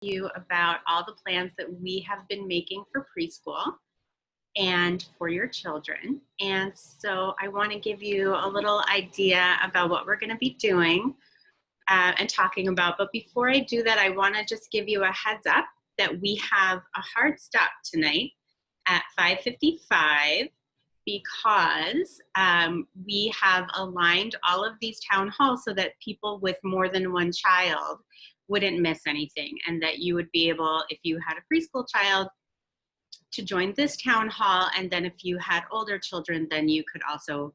you about all the plans that we have been making for preschool and for your children. And so I want to give you a little idea about what we're going to be doing and talking about. But before I do that, I want to just give you a heads up that we have a hard stop tonight at 5:55 because we have aligned all of these town halls so that people with more than one child wouldn't miss anything, and that you would be able, if you had a preschool child, to join this town hall, and then if you had older children, then you could also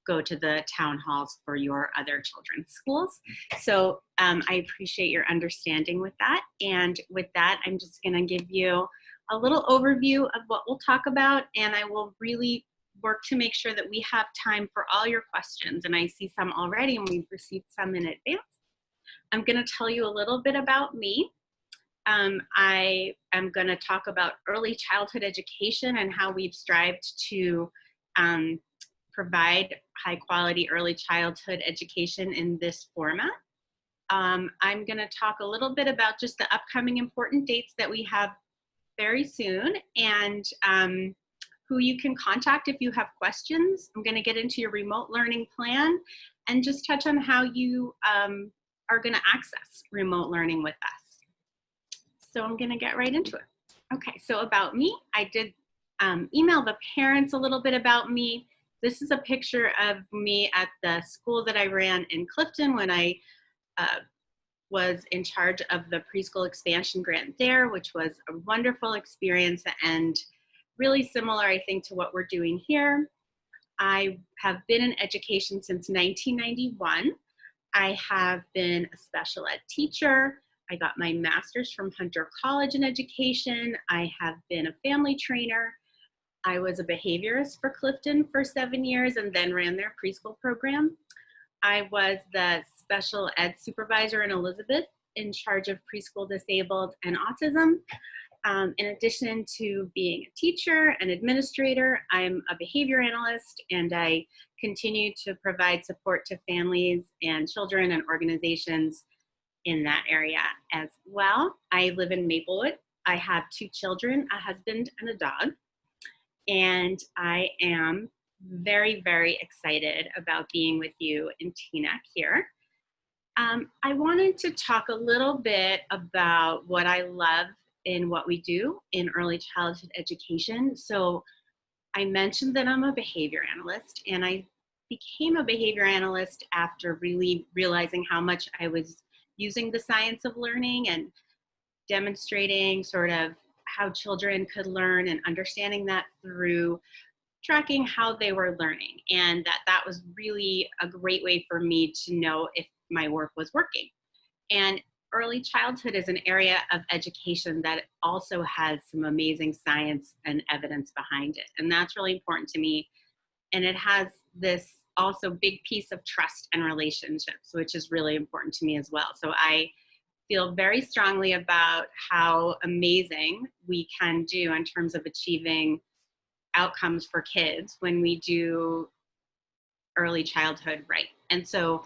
go to the town halls for your other children's schools. So I appreciate your understanding with that. And with that, I'm just gonna give you a little overview of what we'll talk about, and I will really work to make sure that we have time for all your questions. And I see some already, and we've received some in advance. I'm gonna tell you a little bit about me. I am gonna talk about early childhood education and how we've strived to provide high quality early childhood education in this format. I'm gonna talk a little bit about just the upcoming important dates that we have very soon, and who you can contact if you have questions. I'm gonna get into your remote learning plan and just touch on how you are gonna access remote learning with us. So I'm gonna get right into it. Okay, so about me, I did email the parents a little bit about me. This is a picture of me at the school that I ran in Clifton when I was in charge of the preschool expansion grant there, which was a wonderful experience and really similar, I think, to what we're doing here. I have been in education since 1991. I have been a special ed teacher. I got my master's from Hunter College in education. I have been a family trainer. I was a behaviorist for Clifton for 7 years and then ran their preschool program. I was the special ed supervisor in Elizabeth, in charge of preschool disabled and autism. In addition to being a teacher and administrator, I'm a behavior analyst, and I continue to provide support to families and children and organizations in that area as well. I live in Maplewood. I have 2 children, a husband and a dog, and I am very, very excited about being with you in Teaneck here. I wanted to talk a little bit about what I love in what we do in early childhood education. So I mentioned that I'm a behavior analyst, and I became a behavior analyst after really realizing how much I was using the science of learning and demonstrating sort of how children could learn and understanding that through tracking how they were learning. And that was really a great way for me to know if my work was working. And early childhood is an area of education that also has some amazing science and evidence behind it. And that's really important to me. And it has this also big piece of trust and relationships, which is really important to me as well. So I feel very strongly about how amazing we can do in terms of achieving outcomes for kids when we do early childhood right. And so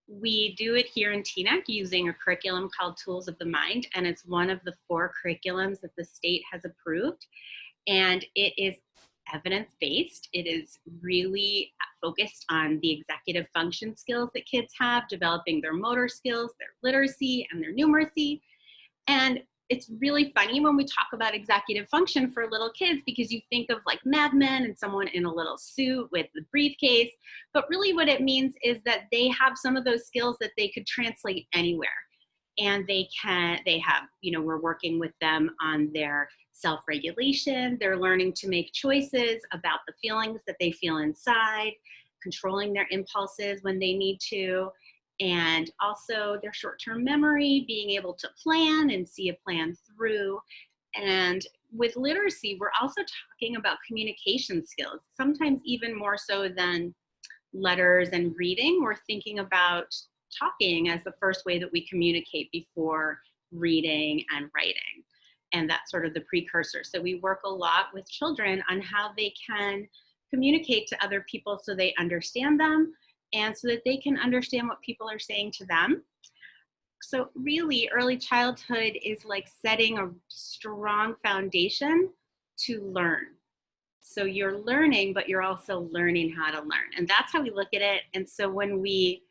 we do it here in Teaneck using a curriculum called Tools of the Mind, and it's one of the 4 curriculums that the state has approved. And it is evidence-based. It is really focused on the executive function skills that kids have, developing their motor skills, their literacy, and their numeracy. And it's really funny when we talk about executive function for little kids, because you think of like Mad Men and someone in a little suit with the briefcase, but really what it means is that they have some of those skills that they could translate anywhere. And they have, we're working with them on their self-regulation. They're learning to make choices about the feelings that they feel inside, controlling their impulses when they need to, and also their short-term memory, being able to plan and see a plan through. And with literacy, we're also talking about communication skills, sometimes even more so than letters and reading. We're thinking about talking as the first way that we communicate before reading and writing. And that's sort of the precursor. So we work a lot with children on how they can communicate to other people so they understand them, and so that they can understand what people are saying to them. So really, early childhood is like setting a strong foundation to learn. So you're learning, but you're also learning how to learn. And that's how we look at it. And so when we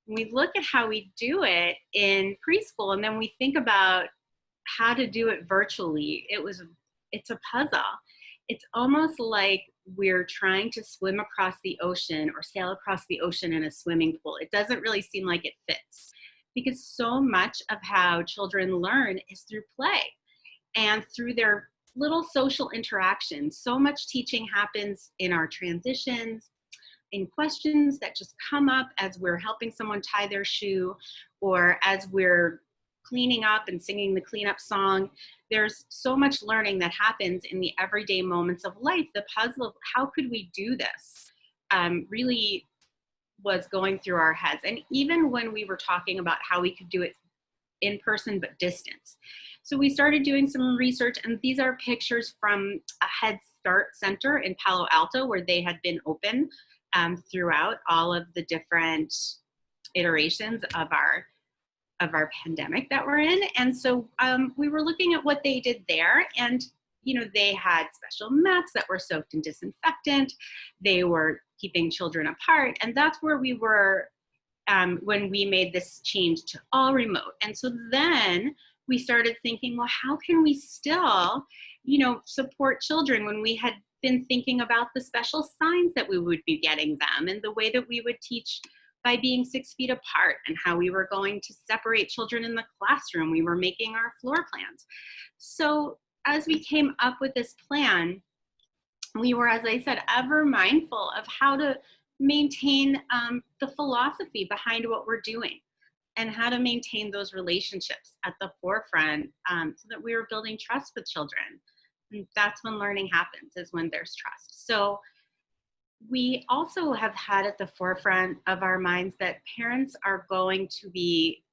look at how we do it in preschool, and then we think about how to do it virtually, it's a puzzle. It's almost like we're trying to swim across the ocean or sail across the ocean in a swimming pool. It doesn't really seem like it fits, because so much of how children learn is through play and through their little social interactions. So much teaching happens in our transitions, in questions that just come up as we're helping someone tie their shoe, or as we're cleaning up and singing the cleanup song. There's so much learning that happens in the everyday moments of life. The puzzle of how could we do this really was going through our heads. And even when we were talking about how we could do it in person but distance. So we started doing some research, and these are pictures from a Head Start Center in Palo Alto, where they had been open throughout all of the different iterations of our pandemic that we're in. And so we were looking at what they did there, and they had special mats that were soaked in disinfectant. They were keeping children apart, and that's where we were when we made this change to all remote. And so then we started thinking, well, how can we still, support children when we had been thinking about the special signs that we would be getting them, and the way that we would teach by being 6 feet apart, and how we were going to separate children in the classroom. We were making our floor plans. So as we came up with this plan, we were, as I said, ever mindful of how to maintain the philosophy behind what we're doing, and how to maintain those relationships at the forefront, so that we were building trust with children. And that's when learning happens, is when there's trust. So we also have had at the forefront of our minds that parents are going to be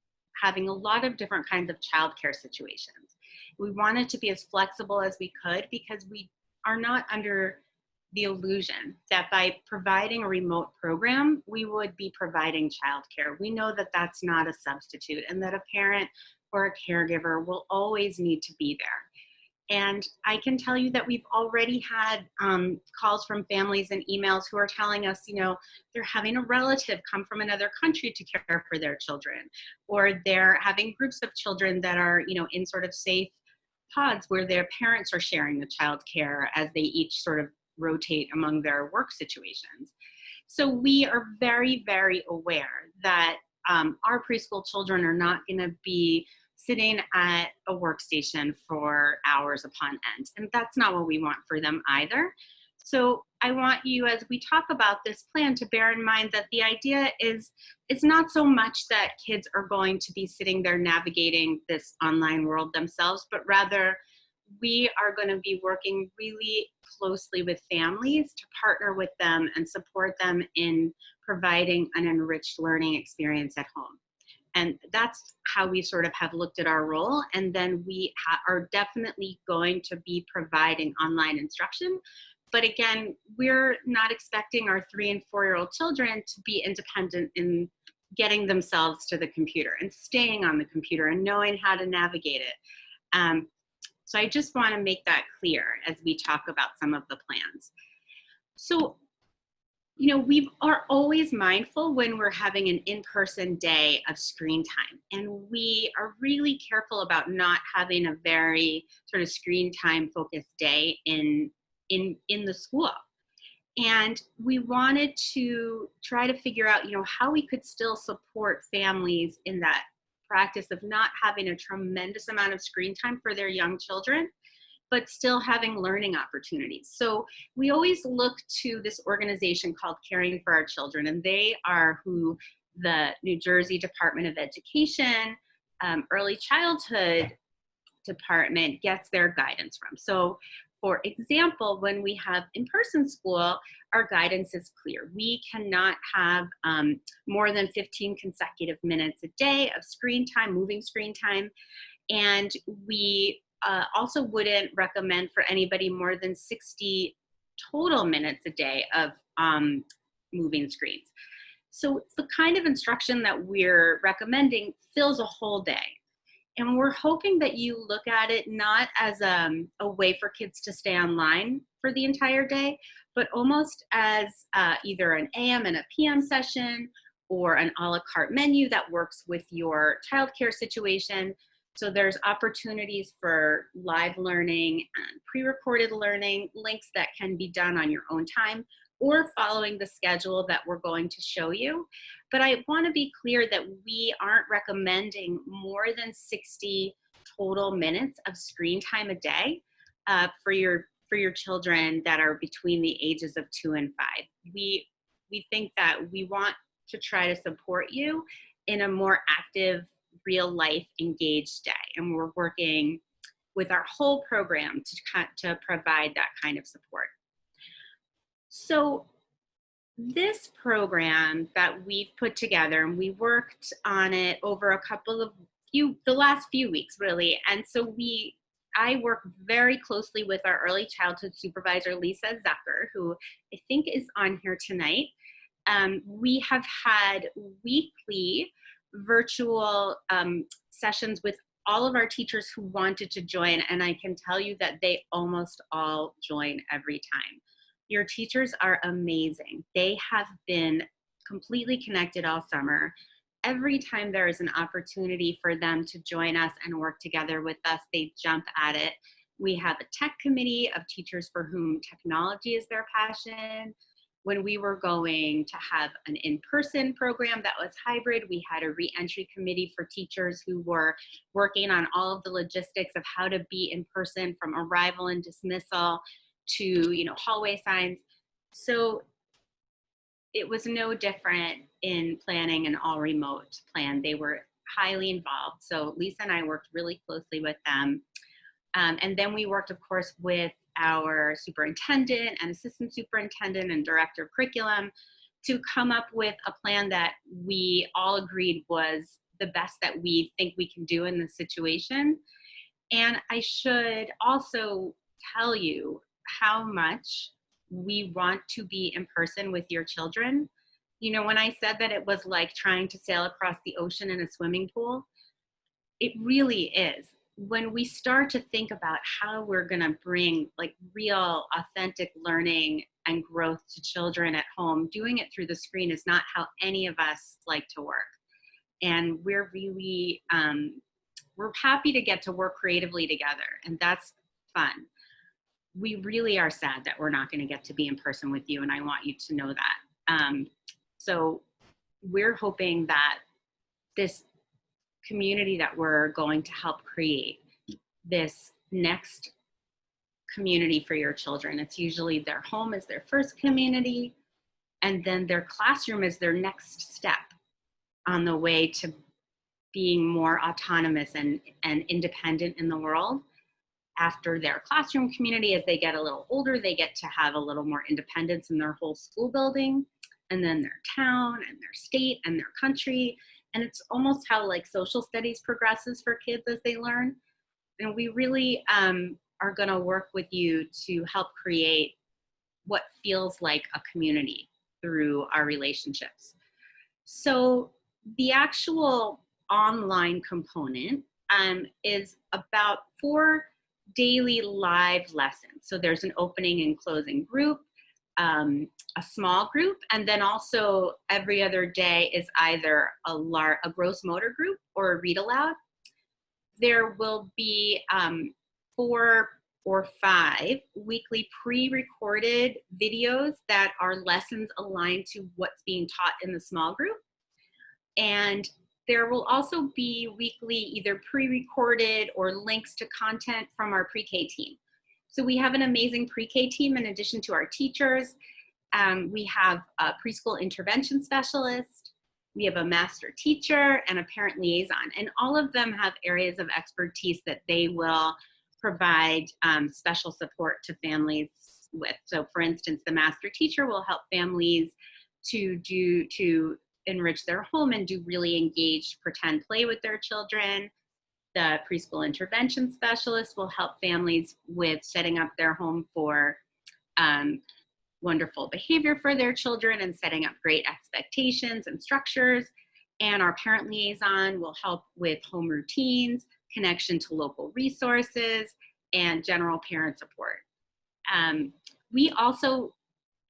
having a lot of different kinds of childcare situations. We wanted to be as flexible as we could, because we are not under the illusion that by providing a remote program, we would be providing childcare. We know that that's not a substitute, and that a parent or a caregiver will always need to be there. And I can tell you that we've already had calls from families and emails who are telling us, they're having a relative come from another country to care for their children, or they're having groups of children that are, in sort of safe pods where their parents are sharing the child care as they each sort of rotate among their work situations. So we are very, very aware that our preschool children are not going to be sitting at a workstation for hours upon end. And that's not what we want for them either. So I want you, as we talk about this plan, to bear in mind that the idea is, it's not so much that kids are going to be sitting there navigating this online world themselves, but rather we are going to be working really closely with families to partner with them and support them in providing an enriched learning experience at home. And that's how we sort of have looked at our role. And then we are definitely going to be providing online instruction. But again, we're not expecting our 3- and 4-year-old children to be independent in getting themselves to the computer and staying on the computer and knowing how to navigate it. So I just want to make that clear as we talk about some of the plans. So, we are always mindful when we're having an in-person day of screen time, and we are really careful about not having a very sort of screen time focused day in the school. And we wanted to try to figure out, how we could still support families in that practice of not having a tremendous amount of screen time for their young children, but still having learning opportunities. So we always look to this organization called Caring for Our Children, and they are who the New Jersey Department of Education Early Childhood Department gets their guidance from. So for example, when we have in-person school, our guidance is clear. We cannot have more than 15 consecutive minutes a day of screen time, moving screen time. And we also wouldn't recommend for anybody more than 60 total minutes a day of moving screens. So the kind of instruction that we're recommending fills a whole day. And we're hoping that you look at it not as a way for kids to stay online for the entire day, but almost as either an AM and a PM session or an a la carte menu that works with your childcare situation. So there's opportunities for live learning and pre-recorded learning, links that can be done on your own time or following the schedule that we're going to show you. But I want to be clear that we aren't recommending more than 60 total minutes of screen time a day for your children that are between the ages of 2 and 5. We think that we want to try to support you in a more active, real life, engaged day, and we're working with our whole program to provide that kind of support. So this program that we've put together, and we worked on it over the last few weeks really, and so I work very closely with our early childhood supervisor, Lisa Zucker, who I think is on here tonight. We have had weekly virtual sessions with all of our teachers who wanted to join, and I can tell you that they almost all join every time. Your teachers are amazing. They have been completely connected all summer. Every time there is an opportunity for them to join us and work together with us, they jump at it. We have a tech committee of teachers for whom technology is their passion. When we were going to have an in-person program that was hybrid, we had a re-entry committee for teachers who were working on all of the logistics of how to be in person from arrival and dismissal to, hallway signs. So it was no different in planning an all remote plan. They were highly involved. So Lisa and I worked really closely with them. And then we worked, of course, with our superintendent and assistant superintendent and director of curriculum to come up with a plan that we all agreed was the best that we think we can do in this situation. And I should also tell you how much we want to be in person with your children. When I said that it was like trying to sail across the ocean in a swimming pool, it really is. When we start to think about how we're going to bring real, authentic learning and growth to children at home, doing it through the screen is not how any of us like to work. And we're really, we're happy to get to work creatively together, and that's fun. We really are sad that we're not going to get to be in person with you, and I want you to know that. So we're hoping that this community that we're going to help create, this next community for your children, it's usually their home is their first community, and then their classroom is their next step on the way to being more autonomous and independent in the world. After their classroom community, as they get a little older, they get to have a little more independence in their whole school building, and then their town and their state and their country. And it's almost how social studies progresses for kids as they learn. And we really are going to work with you to help create what feels like a community through our relationships. So the actual online component is about 4 daily live lessons. So there's an opening and closing group, a small group, and then also every other day is either a gross motor group or a read aloud. There will be 4 or 5 weekly pre-recorded videos that are lessons aligned to what's being taught in the small group. And there will also be weekly either pre-recorded or links to content from our pre-K team. So we have an amazing pre-K team in addition to our teachers. We have a preschool intervention specialist, we have a master teacher, and a parent liaison. And all of them have areas of expertise that they will provide special support to families with. So for instance, the master teacher will help families to enrich their home and do really engaged pretend play with their children. The preschool intervention specialist will help families with setting up their home for wonderful behavior for their children and setting up great expectations and structures. And our parent liaison will help with home routines, connection to local resources, and general parent support. We also,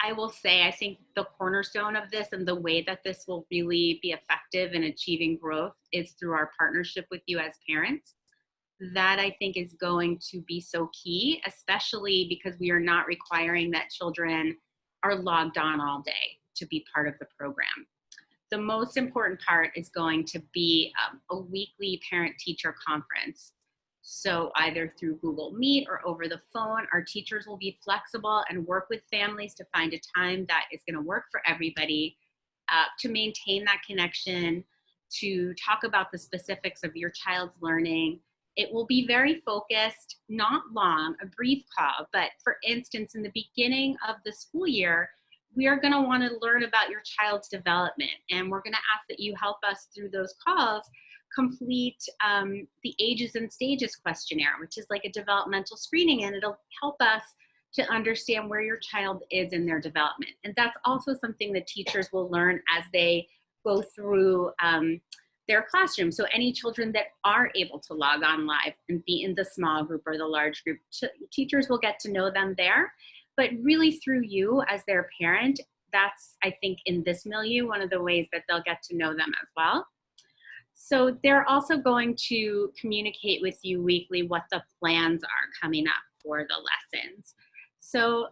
I will say, I think the cornerstone of this and the way that this will really be effective in achieving growth is through our partnership with you as parents. That I think is going to be so key, especially because we are not requiring that children are logged on all day to be part of the program. The most important part is going to be a weekly parent-teacher conference. So either through Google Meet or over the phone, our teachers will be flexible and work with families to find a time that is going to work for everybody, to maintain that connection, to talk about the specifics of your child's learning. It will be very focused, not long, a brief call, but for instance, in the beginning of the school year, we are going to want to learn about your child's development, and we're going to ask that you help us through those calls complete the ages and stages questionnaire, which is like a developmental screening, and it'll help us to understand where your child is in their development. And that's also something that teachers will learn as they go through their classroom. So any children that are able to log on live and be in the small group or the large group, teachers will get to know them there. But really through you as their parent, that's, I think, in this milieu, one of the ways that they'll get to know them as well. So they're also going to communicate with you weekly what the plans are coming up for the lessons. So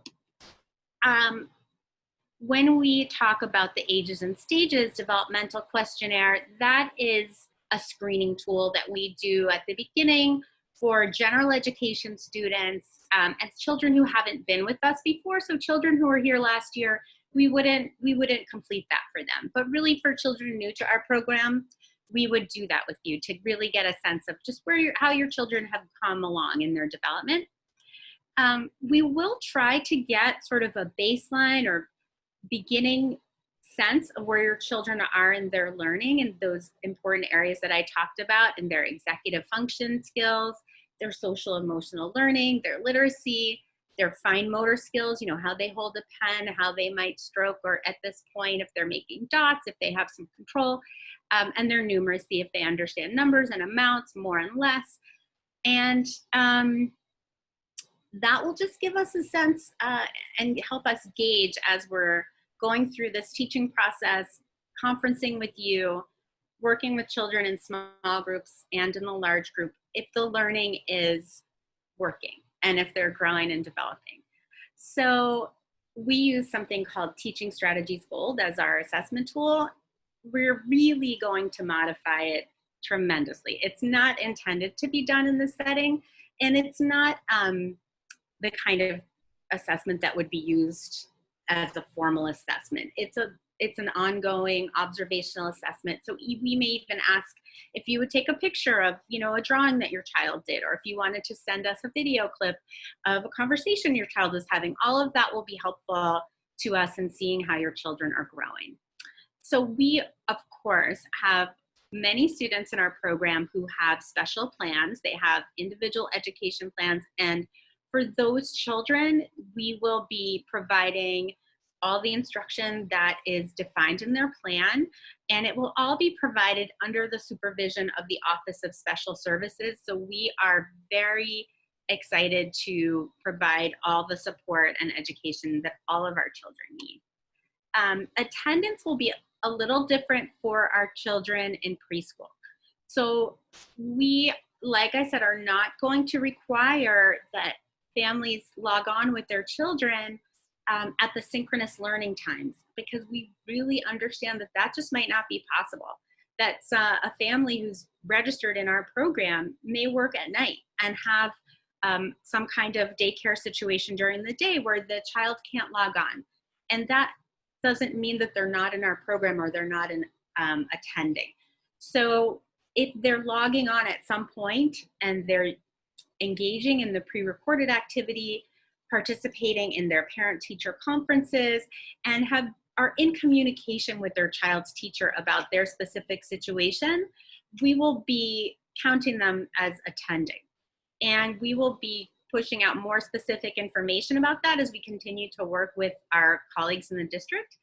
when we talk about the ages and stages developmental questionnaire, that is a screening tool that we do at the beginning for general education students and children who haven't been with us before. So children who were here last year, we wouldn't complete that for them. But really for children new to our program, we would do that with you to really get a sense of just how your children have come along in their development. We will try to get sort of a baseline or beginning sense of where your children are in their learning and those important areas that I talked about in their executive function skills, their social emotional learning, their literacy, their fine motor skills, how they hold a pen, how they might stroke, or at this point, if they're making dots, if they have some control, and their numeracy, if they understand numbers and amounts, more and less. And that will just give us a sense and help us gauge as we're going through this teaching process, conferencing with you, working with children in small groups and in the large group, if the learning is working and if they're growing and developing. So we use something called Teaching Strategies Gold as our assessment tool. We're really going to modify it tremendously. It's not intended to be done in this setting, and it's not the kind of assessment that would be used as a formal assessment. It's an ongoing observational assessment. So we may even ask if you would take a picture of, a drawing that your child did, or if you wanted to send us a video clip of a conversation your child was having. All of that will be helpful to us in seeing how your children are growing. So we, of course, have many students in our program who have special plans. They have individual education plans, and for those children, we will be providing all the instruction that is defined in their plan, and it will all be provided under the supervision of the Office of Special Services. So we are very excited to provide all the support and education that all of our children need. Attendance will be a little different for our children in preschool. So we, like I said, are not going to require that families log on with their children at the synchronous learning times, because we really understand that that just might not be possible. That's a family who's registered in our program may work at night and have some kind of daycare situation during the day where the child can't log on. And that doesn't mean that they're not in our program or they're not attending. So if they're logging on at some point and they're engaging in the pre-recorded activity, participating in their parent-teacher conferences, and are in communication with their child's teacher about their specific situation, we will be counting them as attending. And we will be pushing out more specific information about that as we continue to work with our colleagues in the district.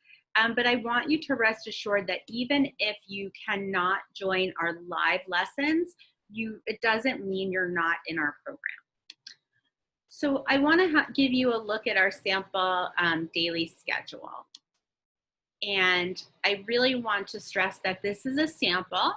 But I want you to rest assured that even if you cannot join our live lessons, it doesn't mean you're not in our program. So I want to give you a look at our sample daily schedule. And I really want to stress that this is a sample.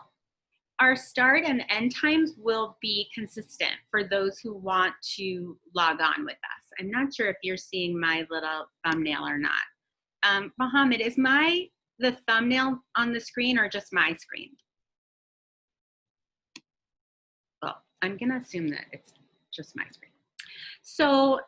Our start and end times will be consistent for those who want to log on with us. I'm not sure if you're seeing my little thumbnail or not. Mohammed, is the thumbnail on the screen or just my screen? Well, I'm gonna assume that it's just my screen. So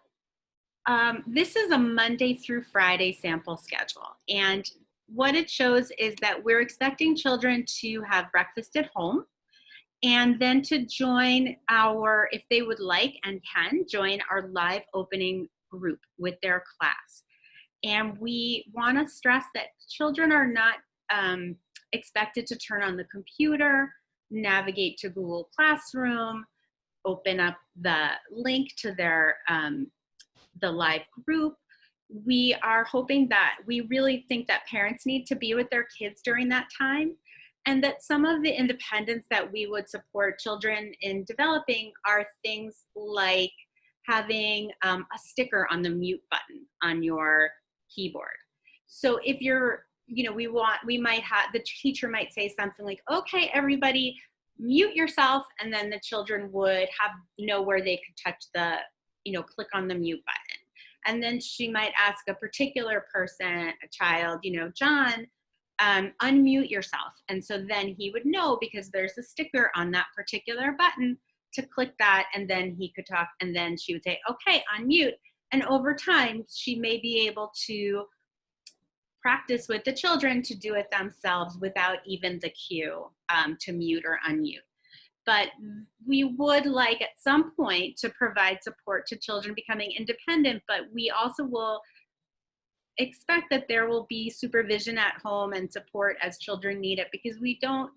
this is a Monday through Friday sample schedule. And what it shows is that we're expecting children to have breakfast at home and then to join if they would like and can, join our live opening group with their class. And we want to stress that children are not expected to turn on the computer, navigate to Google Classroom, open up the link to their the live group. We are hoping that we really think that parents need to be with their kids during that time, and that some of the independence that we would support children in developing are things like having a sticker on the mute button on your keyboard. So if you're, we might have, the teacher might say something like, okay, everybody mute yourself, and then the children would know where they could touch the, click on the mute button. And then she might ask a particular person, a child, John, unmute yourself. And so then he would know, because there's a sticker on that particular button, to click that, and then he could talk, and then she would say, okay, unmute. And over time, she may be able to practice with the children to do it themselves without even the cue to mute or unmute. But we would like at some point to provide support to children becoming independent, but we also will expect that there will be supervision at home and support as children need it, because we don't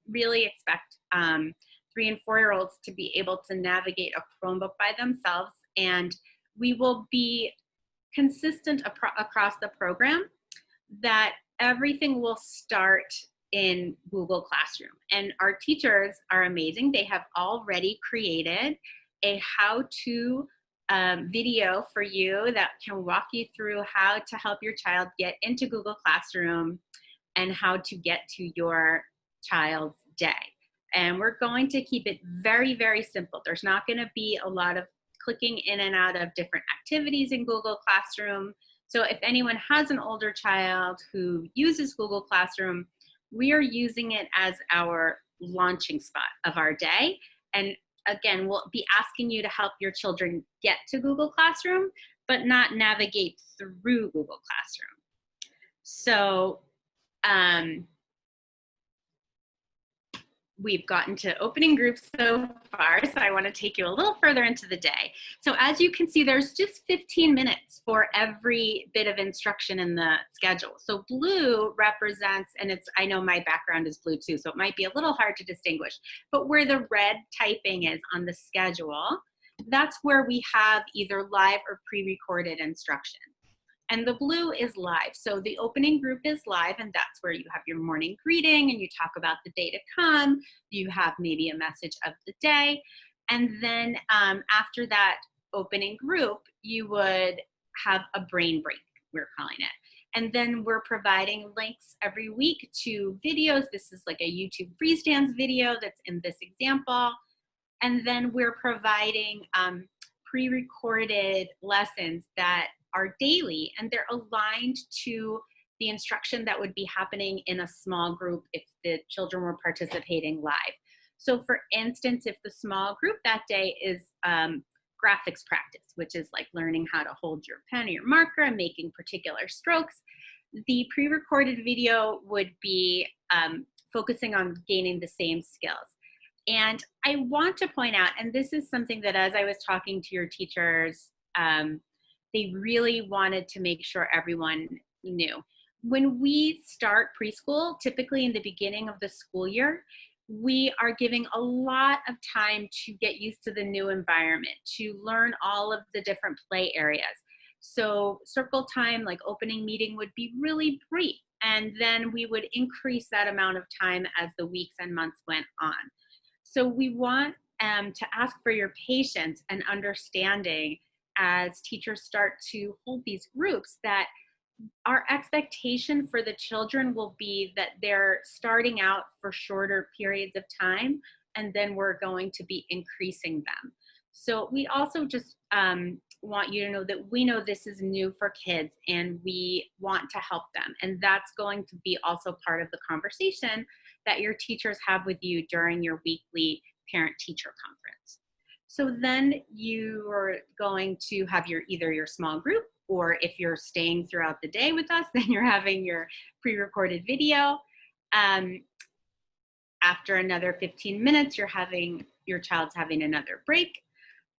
really expect 3- and 4-year-olds to be able to navigate a Chromebook by themselves. And we will be consistent across the program that everything will start in Google Classroom. And our teachers are amazing. They have already created a how-to video for you that can walk you through how to help your child get into Google Classroom and how to get to your child's day. And we're going to keep it very, very simple. There's not going to be a lot of clicking in and out of different activities in Google Classroom. So if anyone has an older child who uses Google Classroom, we are using it as our launching spot of our day. And again, we'll be asking you to help your children get to Google Classroom, but not navigate through Google Classroom. So we've gotten to opening groups so far, so I want to take you a little further into the day. So as you can see, there's just 15 minutes for every bit of instruction in the schedule. So blue represents, and I know my background is blue too, so it might be a little hard to distinguish, but where the red typing is on the schedule, that's where we have either live or pre-recorded instruction. And the blue is live. So the opening group is live, and that's where you have your morning greeting and you talk about the day to come. You have maybe a message of the day. And then after that opening group, you would have a brain break, we're calling it. And then we're providing links every week to videos. This is like a YouTube freestands video that's in this example. And then we're providing pre-recorded lessons that are daily, and they're aligned to the instruction that would be happening in a small group if the children were participating live. So for instance, if the small group that day is graphics practice, which is like learning how to hold your pen or your marker and making particular strokes, the pre-recorded video would be focusing on gaining the same skills. And I want to point out, and this is something that as I was talking to your teachers, they really wanted to make sure everyone knew. When we start preschool, typically in the beginning of the school year, we are giving a lot of time to get used to the new environment, to learn all of the different play areas. So circle time, like opening meeting, would be really brief. And then we would increase that amount of time as the weeks and months went on. So we want to ask for your patience and understanding as teachers start to hold these groups, that our expectation for the children will be that they're starting out for shorter periods of time, and then we're going to be increasing them. So we also just want you to know that we know this is new for kids and we want to help them. And that's going to be also part of the conversation that your teachers have with you during your weekly parent-teacher conference. So then you are going to have either your small group, or if you're staying throughout the day with us, then you're having your pre-recorded video. After another 15 minutes, your child's having another break.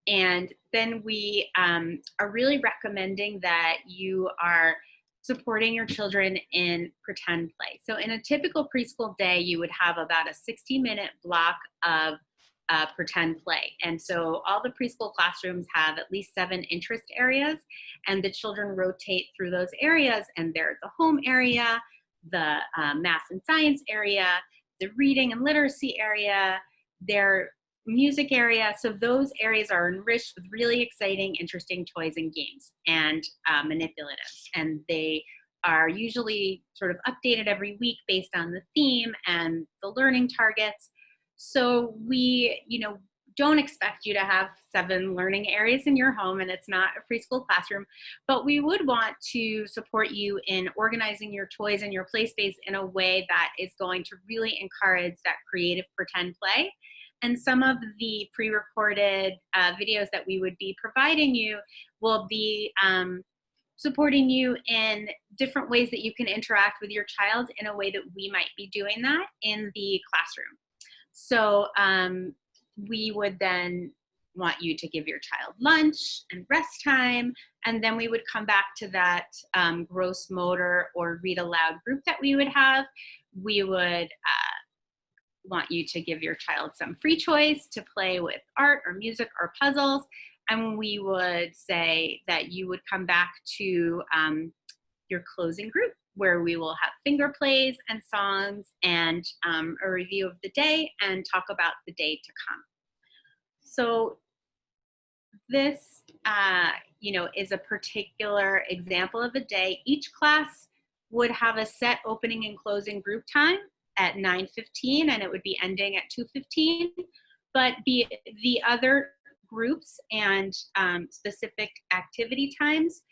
And then we are really recommending that you are supporting your children in pretend play. So in a typical preschool day, you would have about a 60-minute block of pretend play. And so all the preschool classrooms have at least 7 interest areas, and the children rotate through those areas, and they're the home area, the math and science area, the reading and literacy area, their music area. So those areas are enriched with really exciting, interesting toys and games and manipulatives. And they are usually sort of updated every week based on the theme and the learning targets. So we, don't expect you to have 7 learning areas in your home, and it's not a preschool classroom, but we would want to support you in organizing your toys and your play space in a way that is going to really encourage that creative pretend play. And some of the pre-recorded videos that we would be providing you will be supporting you in different ways that you can interact with your child in a way that we might be doing that in the classroom. So we would then want you to give your child lunch and rest time, and then we would come back to that gross motor or read aloud group that we would have. We would want you to give your child some free choice to play with art or music or puzzles, and we would say that you would come back to your closing group, where we will have finger plays and songs and a review of the day and talk about the day to come. So this, is a particular example of a day. Each class would have a set opening and closing group time at 9:15, and it would be ending at 2:15. But the other groups and specific activity times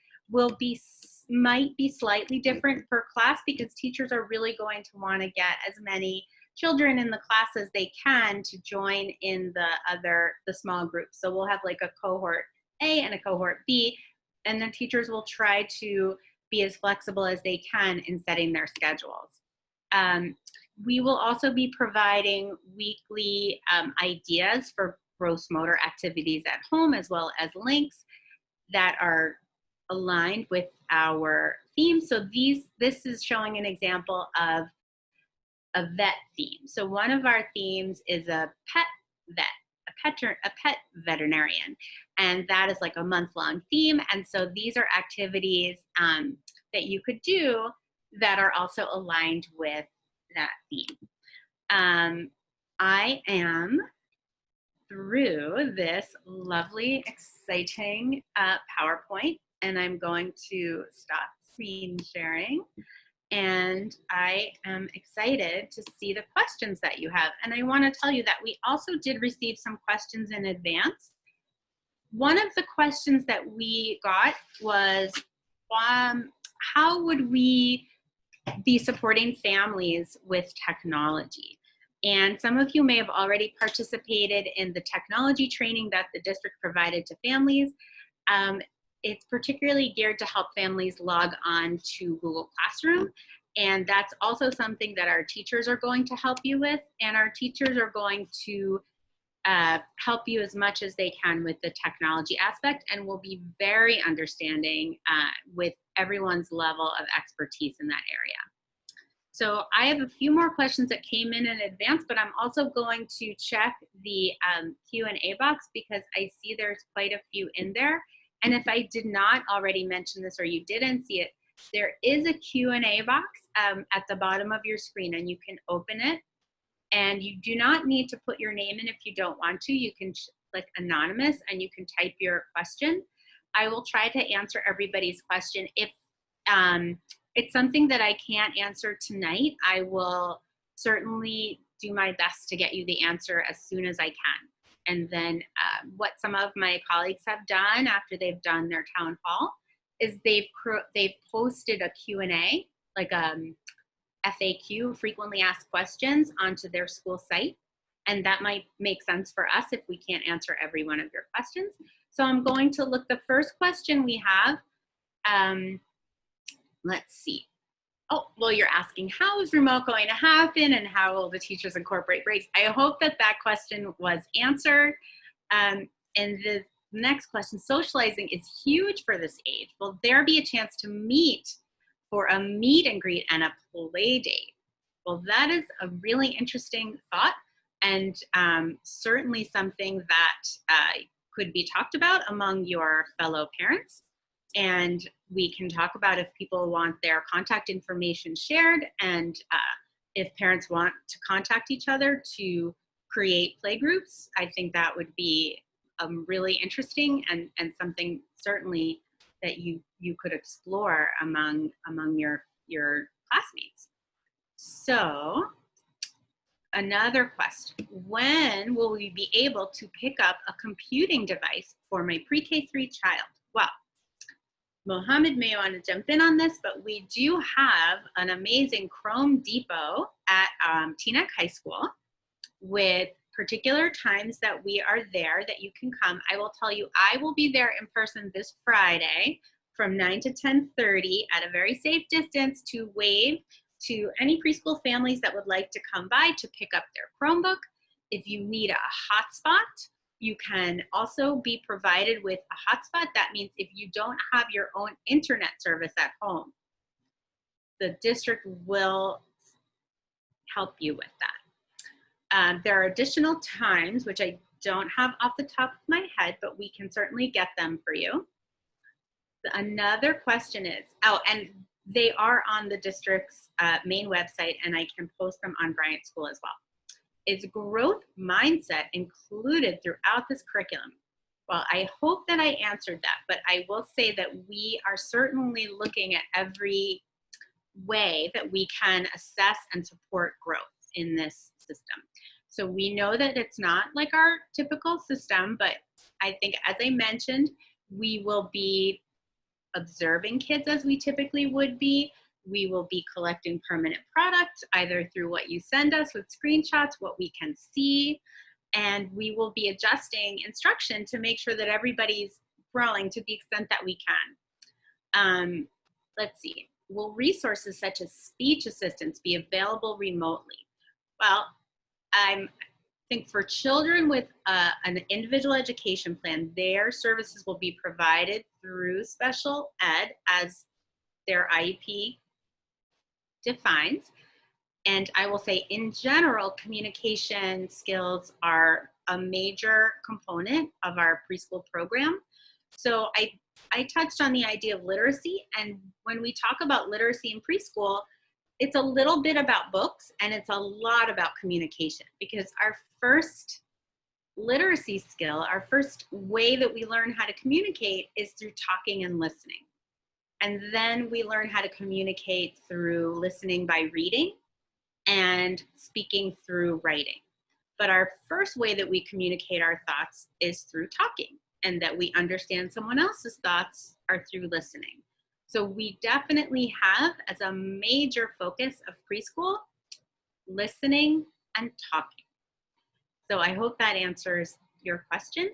might be slightly different per class, because teachers are really going to want to get as many children in the class as they can to join in the small groups. So we'll have like a cohort A and a cohort B, and then teachers will try to be as flexible as they can in setting their schedules. We will also be providing weekly ideas for gross motor activities at home, as well as links that are aligned with our theme. So this is showing an example of a vet theme. So one of our themes is a pet vet, a pet veterinarian, and that is like a month-long theme. And so these are activities that you could do that are also aligned with that theme. I am through this lovely, exciting PowerPoint, and I'm going to stop screen sharing. And I am excited to see the questions that you have. And I want to tell you that we also did receive some questions in advance. One of the questions that we got was, how would we be supporting families with technology? And some of you may have already participated in the technology training that the district provided to families. It's particularly geared to help families log on to Google Classroom. And that's also something that our teachers are going to help you with. And our teachers are going to help you as much as they can with the technology aspect, and will be very understanding with everyone's level of expertise in that area. So I have a few more questions that came in advance, but I'm also going to check the Q&A box because I see there's quite a few in there. And if I did not already mention this or you didn't see it, there is a Q&A box at the bottom of your screen, and you can open it. And you do not need to put your name in if you don't want to. You can click anonymous and you can type your question. I will try to answer everybody's question. If it's something that I can't answer tonight, I will certainly do my best to get you the answer as soon as I can. And then what some of my colleagues have done after they've done their town hall is they've posted a Q&A, like FAQ, frequently asked questions, onto their school site. And that might make sense for us if we can't answer every one of your questions. So I'm going to look, the first question we have, let's see. Oh, well, you're asking, how is remote going to happen and how will the teachers incorporate breaks? I hope that that question was answered. And the next question, socializing is huge for this age. Will there be a chance to meet for a meet and greet and a play date? Well, that is a really interesting thought, and certainly something that could be talked about among your fellow parents. And we can talk about if people want their contact information shared, and if parents want to contact each other to create play groups. I think that would be really interesting and something certainly that you could explore among your classmates. So another question, when will we be able to pick up a computing device for my pre-K3 child? Well, Mohammed may want to jump in on this, but we do have an amazing Chrome Depot at Teaneck High School with particular times that we are there that you can come. I will tell you, I will be there in person this Friday from 9 to 10:30 at a very safe distance to wave to any preschool families that would like to come by to pick up their Chromebook. If you need a hotspot, you can also be provided with a hotspot. That means if you don't have your own internet service at home, the district will help you with that. There are additional times, which I don't have off the top of my head, but we can certainly get them for you. Another question is, oh, and they are on the district's main website, and I can post them on Bryant School as well. Is growth mindset included throughout this curriculum? Well, I hope that I answered that, but I will say that we are certainly looking at every way that we can assess and support growth in this system. So we know that it's not like our typical system, but I think, as I mentioned, we will be observing kids as we typically would be. We will be collecting permanent product, either through what you send us with screenshots, what we can see, and we will be adjusting instruction to make sure that everybody's growing to the extent that we can. Let's see, will resources such as speech assistance be available remotely? Well, I think for children with an individual education plan, their services will be provided through special ed as their IEP defines. And I will say, in general, communication skills are a major component of our preschool program. So I touched on the idea of literacy, and when we talk about literacy in preschool, it's a little bit about books and it's a lot about communication, because our first literacy skill, our first way that we learn how to communicate is through talking and listening. And then we learn how to communicate through listening by reading and speaking through writing. But our first way that we communicate our thoughts is through talking, and that we understand someone else's thoughts are through listening. So we definitely have, as a major focus of preschool, listening and talking. So I hope that answers your question.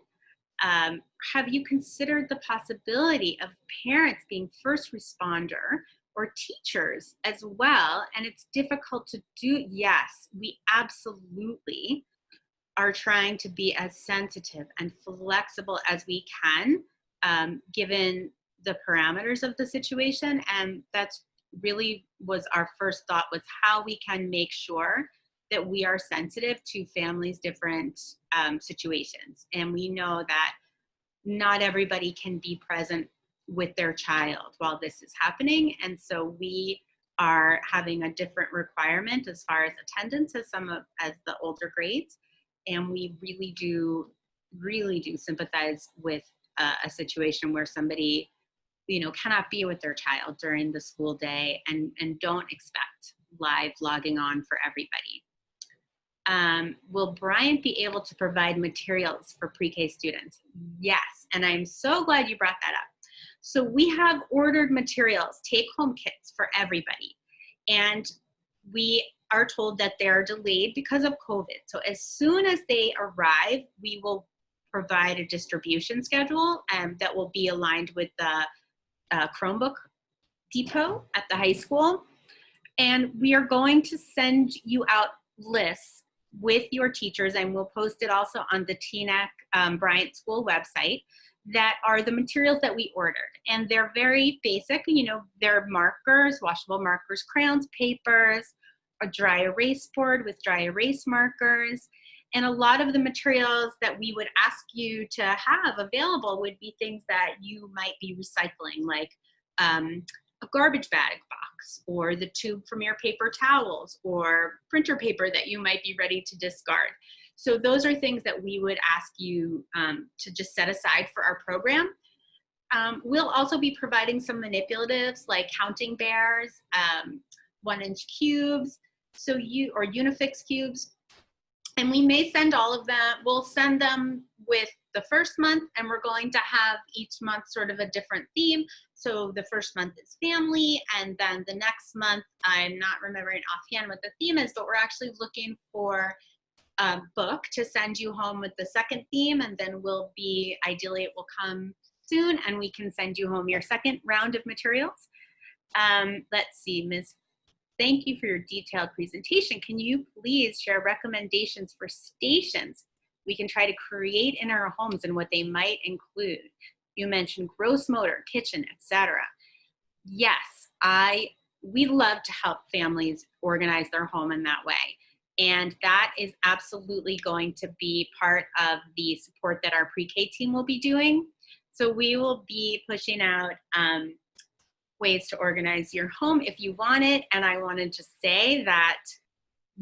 Have you considered the possibility of parents being first responder or teachers as well? And it's difficult to do. Yes, we absolutely are trying to be as sensitive and flexible as we can, given the parameters of the situation. And that's really was our first thought, was how we can make sure that we are sensitive to families' different situations. And we know that not everybody can be present with their child while this is happening. And so we are having a different requirement as far as attendance as the older grades. And we really do sympathize with a situation where somebody, cannot be with their child during the school day, and don't expect live logging on for everybody. Will Bryant be able to provide materials for pre-K students? Yes, and I'm so glad you brought that up. So we have ordered materials, take-home kits for everybody, and we are told that they are delayed because of COVID. So as soon as they arrive, we will provide a distribution schedule that will be aligned with the Chromebook depot at the high school. And we are going to send you out lists with your teachers, and we'll post it also on the TNEC Bryant School website, that are the materials that we ordered. And they're very basic, they're markers, washable markers, crayons, papers, a dry erase board with dry erase markers. And a lot of the materials that we would ask you to have available would be things that you might be recycling, like a garbage bag box, or the tube from your paper towels, or printer paper that you might be ready to discard. So those are things that we would ask you to just set aside for our program. We'll also be providing some manipulatives like counting bears, 1-inch cubes, or Unifix cubes. And we may send all of them, we'll send them with the first month, and we're going to have each month sort of a different theme. So the first month is family, and then the next month, I'm not remembering offhand what the theme is, but we're actually looking for a book to send you home with the second theme, and then ideally it will come soon, and we can send you home your second round of materials. Let's see, Ms. Thank you for your detailed presentation. Can you please share recommendations for stations we can try to create in our homes and what they might include? You mentioned gross motor, kitchen, etc. Yes, we love to help families organize their home in that way. And that is absolutely going to be part of the support that our pre-K team will be doing. So we will be pushing out ways to organize your home if you want it. And I want to just say that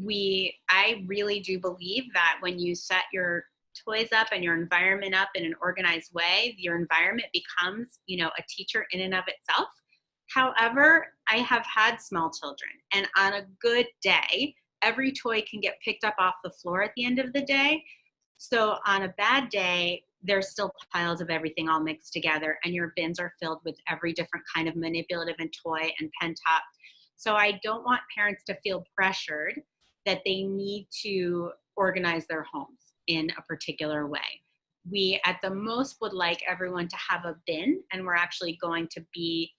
I really do believe that when you set your toys up and your environment up in an organized way, your environment becomes, a teacher in and of itself. However, I have had small children, and on a good day, every toy can get picked up off the floor at the end of the day. So on a bad day, there's still piles of everything all mixed together, and your bins are filled with every different kind of manipulative and toy and pen top. So I don't want parents to feel pressured that they need to organize their homes in a particular way. We at the most would like everyone to have a bin, and we're actually going to be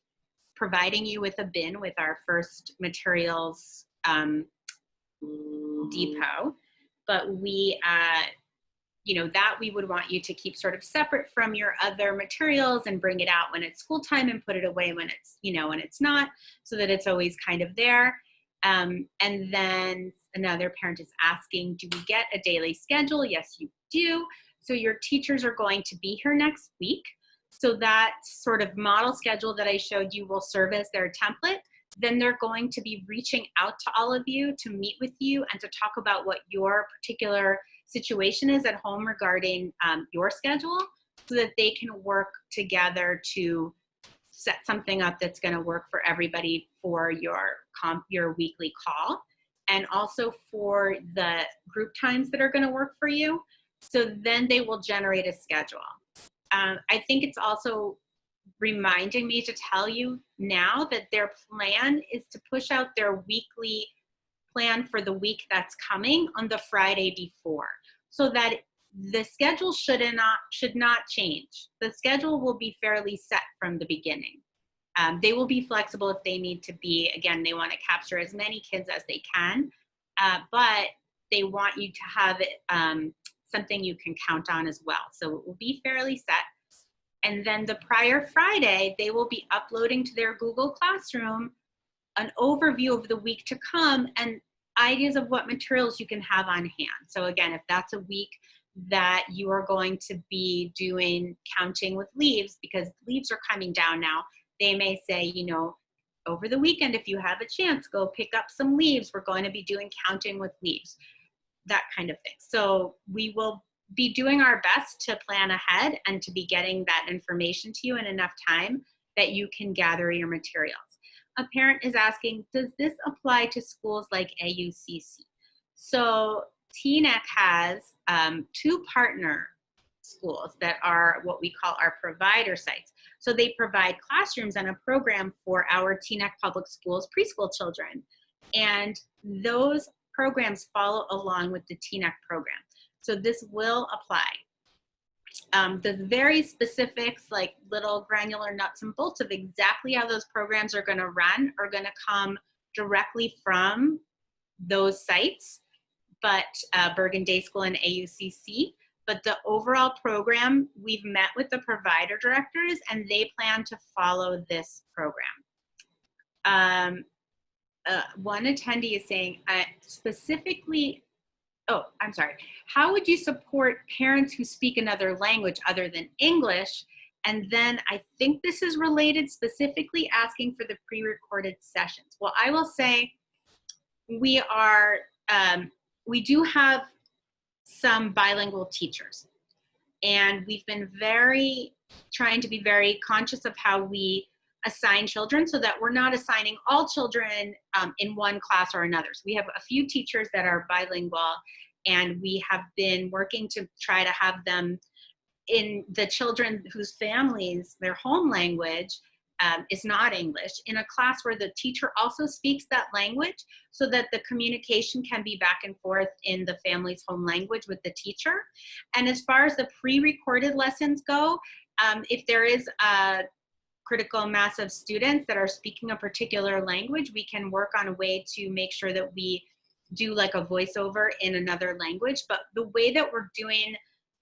providing you with a bin with our first materials depot. But that we would want you to keep sort of separate from your other materials, and bring it out when it's school time and put it away when it's not, so that it's always kind of there. And then another parent is asking, do we get a daily schedule? Yes, you do. So your teachers are going to be here next week. So that sort of model schedule that I showed you will serve as their template. Then they're going to be reaching out to all of you to meet with you and to talk about what your particular situation is at home regarding your schedule, so that they can work together to set something up that's going to work for everybody for your weekly call, and also for the group times that are going to work for you. So then they will generate a schedule. I think it's also reminding me to tell you now that their plan is to push out their weekly plan for the week that's coming on the Friday before, so that the schedule should not change. The schedule will be fairly set from the beginning. They will be flexible if they need to be. Again, they want to capture as many kids as they can, but they want you to have it, something you can count on as well. So it will be fairly set. And then the prior Friday, they will be uploading to their Google Classroom an overview of the week to come and ideas of what materials you can have on hand. So again, if that's a week that you are going to be doing counting with leaves, because leaves are coming down now, they may say, you know, over the weekend, if you have a chance, go pick up some leaves. We're going to be doing counting with leaves, that kind of thing. So we will be doing our best to plan ahead and to be getting that information to you in enough time that you can gather your materials. A parent is asking, does this apply to schools like AUCC? So TNEC has 2 partner schools that are what we call our provider sites. So they provide classrooms and a program for our TNEC Public Schools preschool children. And those programs follow along with the TNEC program. So this will apply. The very specifics, like little granular nuts and bolts of exactly how those programs are going to run, are going to come directly from those sites, but Bergen Day School and AUCC. But the overall program, we've met with the provider directors and they plan to follow this program. One attendee is saying specifically, oh, I'm sorry. How would you support parents who speak another language other than English? And then I think this is related, specifically asking for the pre-recorded sessions. Well, I will say we do have some bilingual teachers, and we've been trying to be very conscious of how we assign children so that we're not assigning all children in one class or another. So we have a few teachers that are bilingual, and we have been working to try to have them in the children whose families, their home language is not English, in a class where the teacher also speaks that language so that the communication can be back and forth in the family's home language with the teacher. And as far as the pre-recorded lessons go, if there is a critical mass of students that are speaking a particular language, we can work on a way to make sure that we do like a voiceover in another language. But the way that we're doing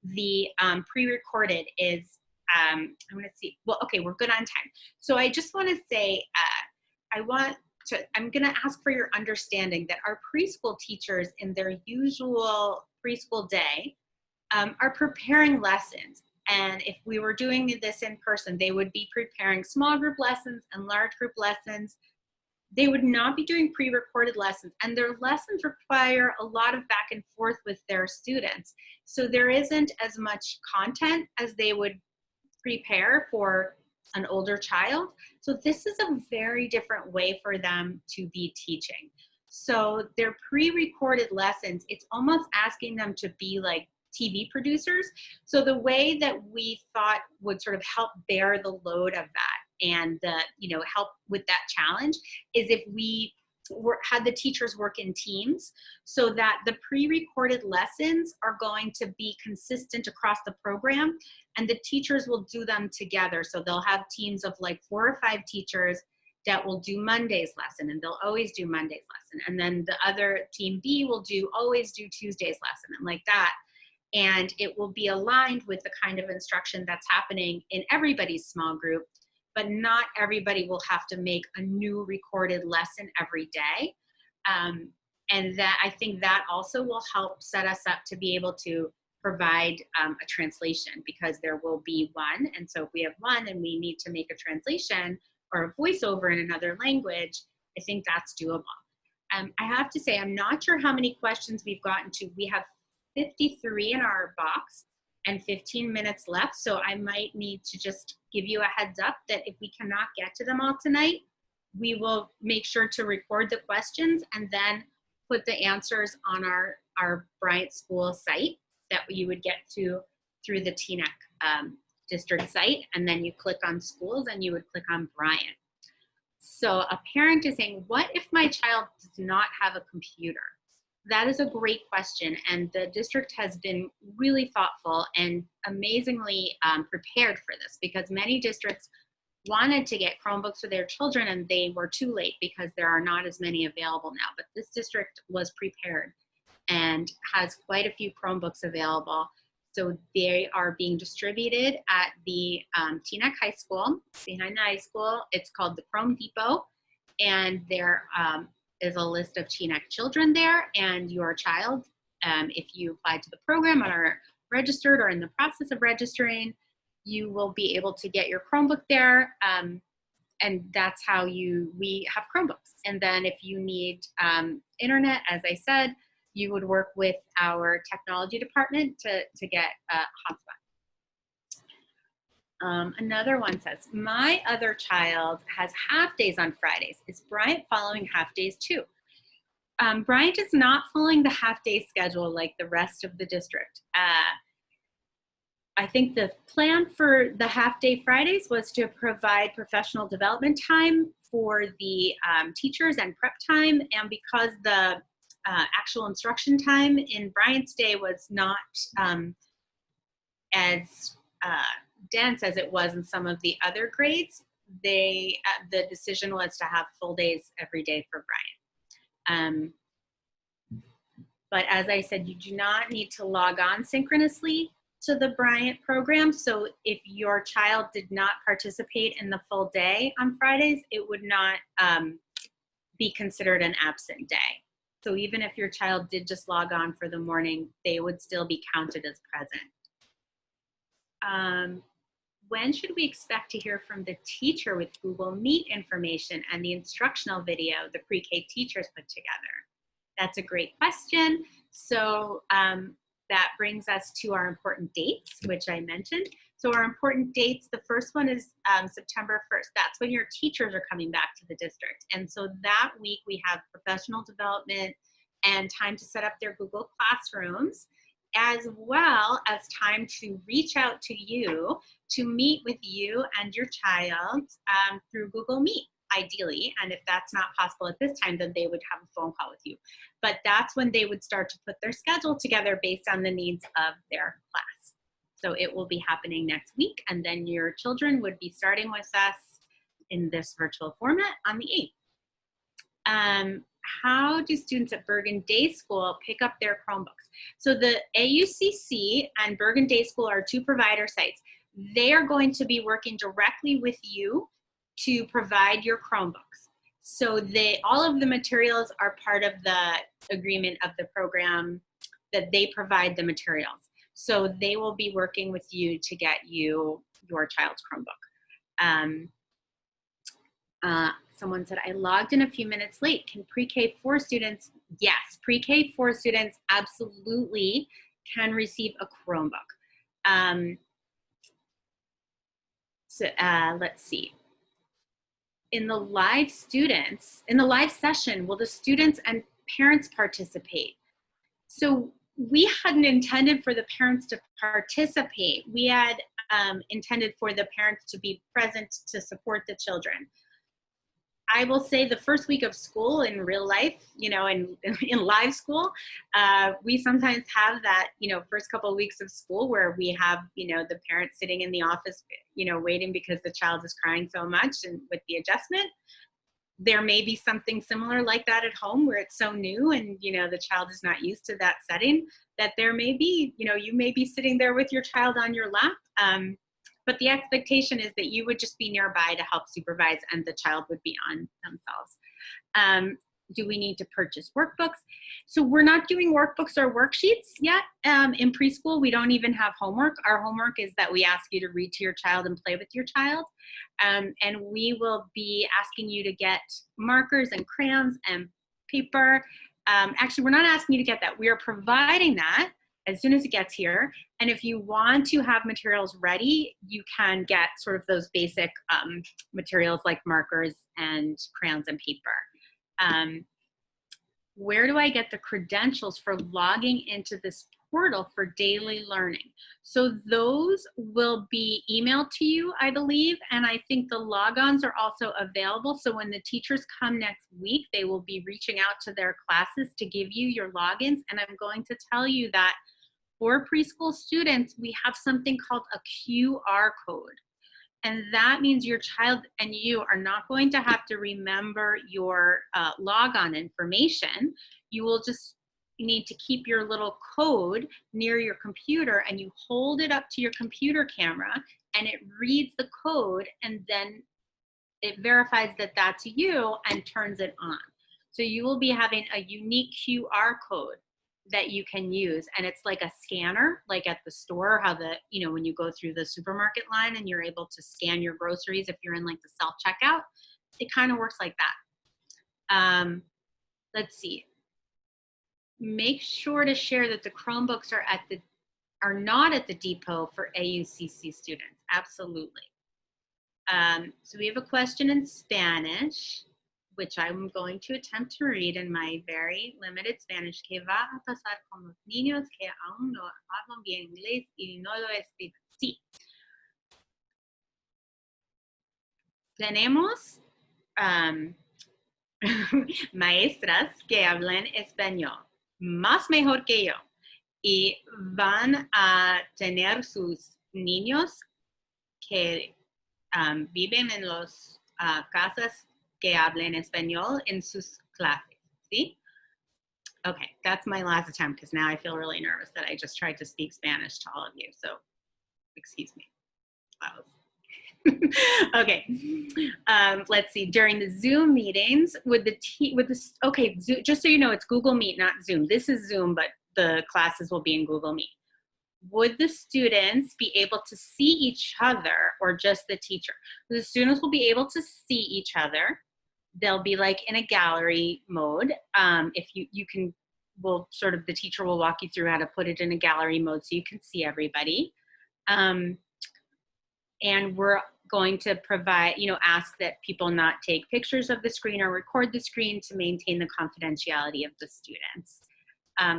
the pre-recorded is, I'm gonna see, well, okay, we're good on time. So I just wanna say, I'm gonna ask for your understanding that our preschool teachers in their usual preschool day are preparing lessons. And if we were doing this in person, they would be preparing small group lessons and large group lessons. They would not be doing pre-recorded lessons, and their lessons require a lot of back and forth with their students. So there isn't as much content as they would prepare for an older child. So this is a very different way for them to be teaching. So their pre-recorded lessons, it's almost asking them to be like TV producers. So the way that we thought would sort of help bear the load of that and help with that challenge is if we had the teachers work in teams, so that the pre-recorded lessons are going to be consistent across the program, and the teachers will do them together. So they'll have teams of like 4 or 5 teachers that will do Monday's lesson, and they'll always do Monday's lesson. And then the other team B will always do Tuesday's lesson, and like that. And it will be aligned with the kind of instruction that's happening in everybody's small group, but not everybody will have to make a new recorded lesson every day. And that, I think that also will help set us up to be able to provide a translation, because there will be one. And so if we have one and we need to make a translation or a voiceover in another language, I think that's doable. I have to say, I'm not sure how many questions we've gotten to. We have 53 in our box and 15 minutes left. So I might need to just give you a heads up that if we cannot get to them all tonight, we will make sure to record the questions and then put the answers on our Bryant school site that you would get to through the TNEC district site. And then you click on schools and you would click on Bryant. So a parent is saying, what if my child does not have a computer? That is a great question, and the district has been really thoughtful and amazingly prepared for this, because many districts wanted to get Chromebooks for their children and they were too late because there are not as many available now. But this district was prepared and has quite a few Chromebooks available. So they are being distributed at the TNEC High School, behind the high school. It's called the Chrome Depot. and there is a list of TNEC children there, and your child, if you applied to the program and are registered or in the process of registering, you will be able to get your Chromebook there. And that's how we have Chromebooks. And then if you need internet, as I said, you would work with our technology department to get a hotspot. Another one says, my other child has half days on Fridays. Is Bryant following half days too? Bryant is not following the half day schedule like the rest of the district. I think the plan for the half-day Fridays was to provide professional development time for the teachers and prep time, and because the actual instruction time in Bryant's day was not as dense as it was in some of the other grades, the decision was to have full days every day for Bryant. But as I said, you do not need to log on synchronously to the Bryant program. So if your child did not participate in the full day on Fridays, it would not be considered an absent day. So even if your child did just log on for the morning, they would still be counted as present. When should we expect to hear from the teacher with Google Meet information and the instructional video the pre-K teachers put together? That's a great question. So that brings us to our important dates, which I mentioned. So our important dates, the first one is September 1st. That's when your teachers are coming back to the district. And so that week we have professional development and time to set up their Google Classrooms, as well as time to reach out to you to meet with you and your child through Google Meet, ideally. And if that's not possible at this time, then they would have a phone call with you. But that's when they would start to put their schedule together based on the needs of their class. So it will be happening next week, and then your children would be starting with us in this virtual format on the 8th. How do students at Bergen Day School pick up their Chromebooks? So the AUCC and Bergen Day School are two provider sites. They are going to be working directly with you to provide your Chromebooks. So all of the materials are part of the agreement of the program that they provide the materials. So they will be working with you to get you your child's Chromebook. Someone said, I logged in a few minutes late. Can pre-K4 students? Yes, pre-K4 students absolutely can receive a Chromebook. Let's see. In the live session, will the students and parents participate? So we hadn't intended for the parents to participate. We had intended for the parents to be present to support the children. I will say the first week of school in real life, in live school, we sometimes have that, first couple of weeks of school where we have, the parents sitting in the office, waiting because the child is crying so much and with the adjustment. There may be something similar like that at home where it's so new and, the child is not used to that setting, that there may be, you may be sitting there with your child on your lap. But the expectation is that you would just be nearby to help supervise and the child would be on themselves. Do we need to purchase workbooks? So we're not doing workbooks or worksheets yet. In preschool, we don't even have homework. Our homework is that we ask you to read to your child and play with your child. And we will be asking you to get markers and crayons and paper. Actually, we're not asking you to get that. We are providing that as soon as it gets here. And if you want to have materials ready, you can get sort of those basic materials like markers and crayons and paper. Where do I get the credentials for logging into this portal for daily learning? So those will be emailed to you, I believe, and I think the logons are also available. So when the teachers come next week, they will be reaching out to their classes to give you your logins. And I'm going to tell you that for preschool students, we have something called a QR code. And that means your child and you are not going to have to remember your logon information. You will just need to keep your little code near your computer, and you hold it up to your computer camera and it reads the code, and then it verifies that that's you and turns it on. So you will be having a unique QR code that you can use, and it's like a scanner, like at the store, how when you go through the supermarket line and you're able to scan your groceries if you're in like the self checkout, it kind of works like that. Let's see. Make sure to share that the Chromebooks are not at the depot for AUCC students. Absolutely. So we have a question in Spanish, which I'm going to attempt to read in my very limited Spanish. ¿Qué va a pasar con los niños que aún no hablan bien inglés y no lo escriben? Sí. Tenemos maestras que hablan español más mejor que yo y van a tener sus niños que viven en las casas que hablen español in sus clases, ¿sí? Okay, that's my last attempt because now I feel really nervous that I just tried to speak Spanish to all of you, so excuse me. Okay, let's see. During the Zoom meetings, just so you know, it's Google Meet, not Zoom. This is Zoom, but the classes will be in Google Meet. Would the students be able to see each other or just the teacher? The students will be able to see each other. They'll be like in a gallery mode. If the teacher will walk you through how to put it in a gallery mode so you can see everybody. And we're going to provide, ask that people not take pictures of the screen or record the screen to maintain the confidentiality of the students.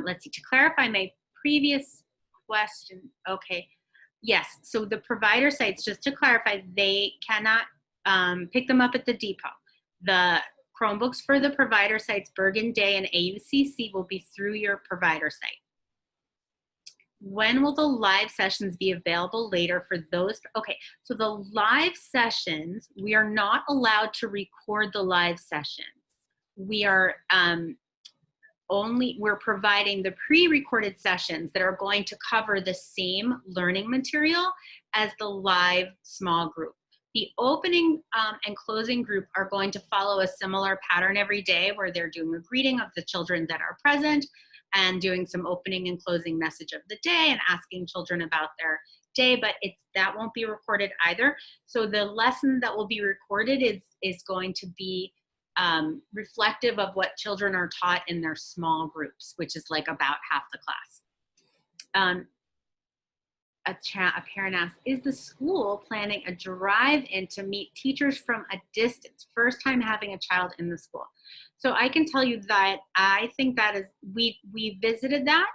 Let's see, to clarify my previous question, okay. Yes, so the provider sites, just to clarify, they cannot pick them up at the depot. The Chromebooks for the provider sites, Bergen Day and AUCC, will be through your provider site. When will the live sessions be available later for those? Okay, so the live sessions, we are not allowed to record the live sessions. We are we're providing the pre-recorded sessions that are going to cover the same learning material as the live small group. The opening and closing group are going to follow a similar pattern every day where they're doing a greeting of the children that are present and doing some opening and closing message of the day and asking children about their day, but that won't be recorded either. So the lesson that will be recorded is going to be reflective of what children are taught in their small groups, which is like about half the class. A parent asks, is the school planning a drive-in to meet teachers from a distance? First time having a child in the school. So I can tell you that I think that is, we visited that.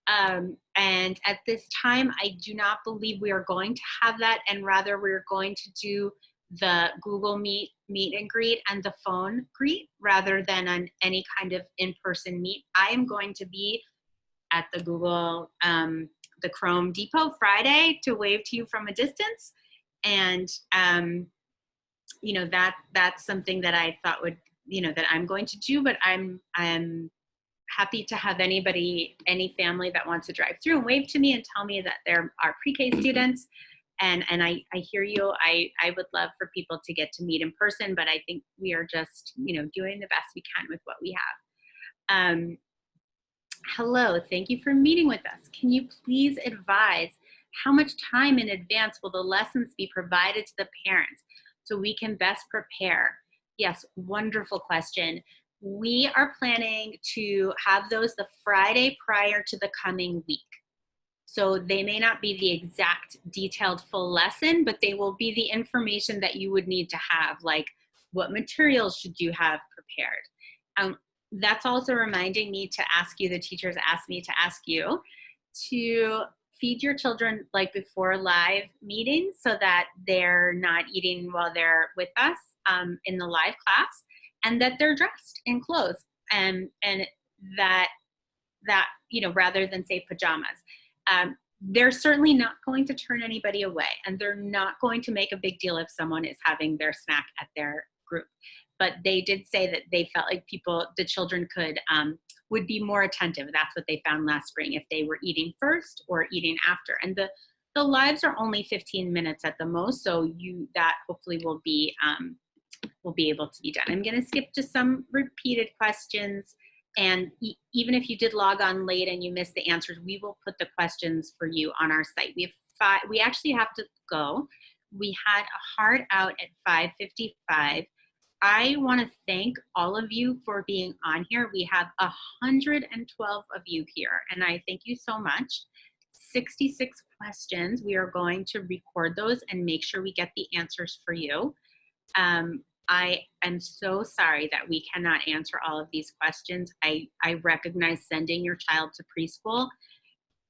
And at this time, I do not believe we are going to have that, and rather we're going to do the Google meet and greet and the phone greet rather than on any kind of in-person meet. I am going to be at the Google, the Chrome Depot Friday to wave to you from a distance. And, that's something that I thought would, that I'm going to do, but I'm happy to have any family that wants to drive through and wave to me and tell me that they're our pre-K students. And I hear you. I would love for people to get to meet in person, but I think we are just, doing the best we can with what we have. Hello, thank you for meeting with us. Can you please advise how much time in advance will the lessons be provided to the parents so we can best prepare? Yes, wonderful question. We are planning to have those the Friday prior to the coming week. So they may not be the exact detailed full lesson, but they will be the information that you would need to have, like what materials should you have prepared. That's also reminding me to ask you, the teachers asked me to ask you to feed your children like before live meetings so that they're not eating while they're with us in the live class, and that they're dressed in clothes and that rather than say pajamas. They're certainly not going to turn anybody away, and they're not going to make a big deal if someone is having their snack at their group. But they did say that they felt like the children would be more attentive. That's what they found last spring, if they were eating first or eating after. And The lives are only 15 minutes at the most, so that hopefully will be able to be done. I'm going to skip to some repeated questions, and even if you did log on late and you missed the answers, we will put the questions for you on our site. We actually have to go. We had a hard out at 5:55. I want to thank all of you for being on here. We have 112 of you here, and I thank you so much. 66 questions. We are going to record those and make sure we get the answers for you. I am so sorry that we cannot answer all of these questions. I recognize sending your child to preschool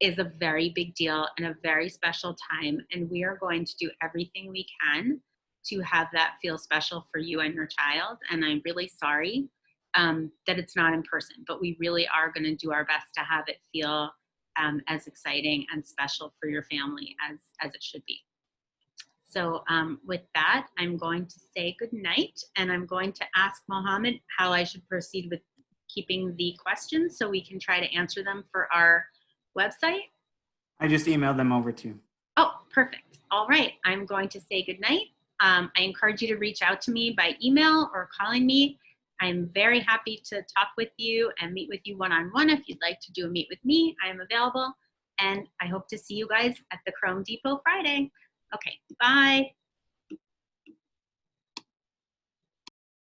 is a very big deal and a very special time, and we are going to do everything we can to have that feel special for you and your child. And I'm really sorry that it's not in person, but we really are going to do our best to have it feel as exciting and special for your family as it should be. So with that, I'm going to say good night, and I'm going to ask Mohammed how I should proceed with keeping the questions so we can try to answer them for our website. I just emailed them over to you. Oh, perfect. All right. I'm going to say good night. I encourage you to reach out to me by email or calling me. I'm very happy to talk with you and meet with you one-on-one. If you'd like to do a meet with me, I am available. And I hope to see you guys at the Chrome Depot Friday. Okay, bye.